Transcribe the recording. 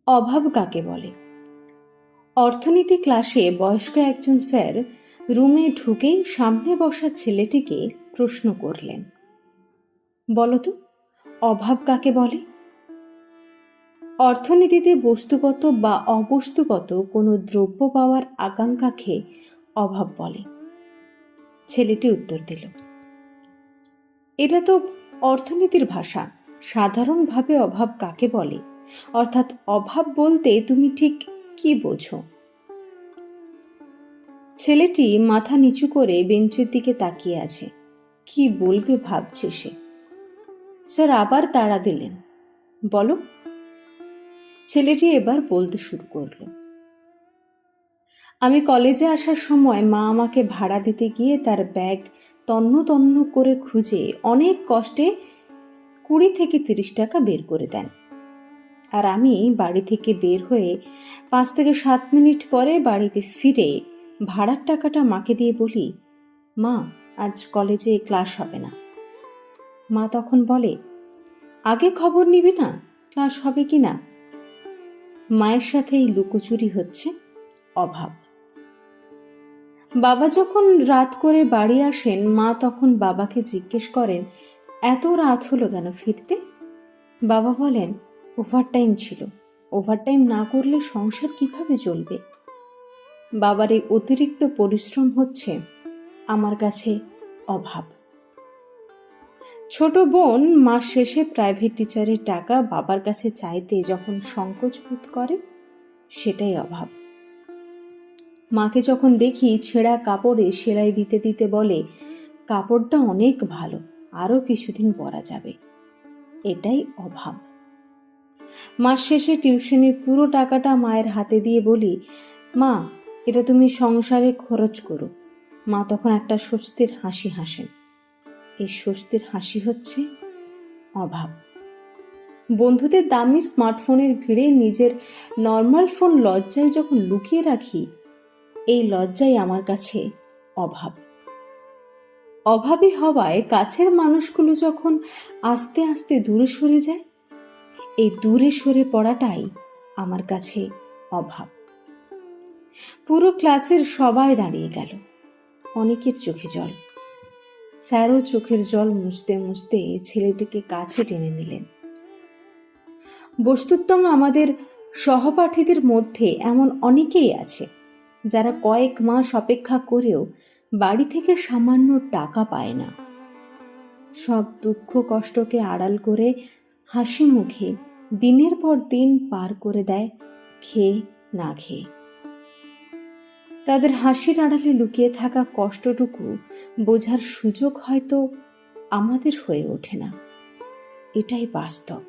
অভাব কাকে বলে? অর্থনীতি ক্লাসে বয়স্ক একজন স্যার রুমে ঢুকেই সামনে বসা ছেলেটিকে প্রশ্ন করলেন, বলতো অভাব কাকে বলে? অর্থনীতিতে বস্তুগত বা অবস্তুগত কোনো দ্রব্য পাওয়ার আকাঙ্ক্ষাকে অভাব বলে। ছেলেটি উত্তর দিল, এটা তো অর্থনীতির ভাষা। সাধারণভাবে অভাব কাকে বলে, অর্থাৎ অভাব বলতে তুমি ঠিক কি বোঝো? ছেলেটি মাথা নিচু করে বেঞ্চের দিকে তাকিয়ে আছে। কি বলবে ভাবছে সে। স্যার আবার তাড়া দিলেন, বলো। ছেলেটি এবার বলতে শুরু করল, আমি কলেজে আসার সময় মা আমাকে ভাড়া দিতে গিয়ে তার ব্যাগ তন্ন তন্ন করে খুঁজে অনেক কষ্টে 20 থেকে 30 টাকা বের করে দেন। আর আমি বাড়ি থেকে বের হয়ে 5 থেকে 7 মিনিট পরে বাড়িতে ফিরে ভাড়ার টাকাটা মাকে দিয়ে বলি, মা আজ কলেজে ক্লাস হবে না। মা তখন বলে, আগে খবর নিবি না ক্লাস হবে কি না? মায়ের সাথে এই লুকোচুরি হচ্ছে অভাব। বাবা যখন রাত করে বাড়ি আসেন, মা তখন বাবাকে জিজ্ঞেস করেন, এত রাত হলো কেন ফিরতে? বাবা বলেন, ওভারটাইম ছিল, ওভারটাইম না করলে সংসার কিভাবে চলবে? বাবার এই অতিরিক্ত পরিশ্রম হচ্ছে আমার কাছে অভাব। ছোট বোন মাস শেষে প্রাইভেট টিচারের টাকা বাবার কাছে চাইতে যখন সংকোচ বোধ করে, সেটাই অভাব। মাকে যখন দেখি ছেঁড়া কাপড়ে সেলাই দিতে দিতে বলে, কাপড়টা অনেক ভালো, আরও কিছুদিন পরা যাবে, এটাই অভাব। মাস শেষে টিউশনির পুরো টাকাটা মায়ের হাতে দিয়ে বলি, মা এটা তুমি সংসারে খরচ করো। মা তখন একটা স্বস্তির হাসি হাসেন। এই স্বস্তির হাসি হচ্ছে অভাব। বন্ধুদের দামি স্মার্টফোনের ভিড়ে নিজের নর্মাল ফোন লজ্জায় যখন লুকিয়ে রাখি, এই লজ্জাই আমার কাছে অভাব। অভাবী হওয়ায় কাছের মানুষগুলো যখন আস্তে আস্তে দূরে সরে যায়, এই দূরে সরে পড়াটাই আমার কাছে অভাব। পুরো ক্লাসের সবাই দাঁড়িয়ে গেল, অনেকের চোখে জল। স্যারও চোখের জল মুছতে মুছতে ছেলেটিকে কাছে টেনে নিলেন। বস্তুত আমাদের সহপাঠীদের মধ্যে এমন অনেকেই আছে যারা কয়েক মাস অপেক্ষা করেও বাড়ি থেকে সামান্য টাকা পায় না। সব দুঃখ কষ্টকে আড়াল করে হাসি মুখে দিনের পর দিন পার করে দেয়, খেয়ে না খেয়ে। তাদের হাসির আড়ালে লুকিয়ে থাকা কষ্টটুকু বোঝার সুযোগ হয়তো আমাদের হয়ে ওঠে না। এটাই বাস্তব।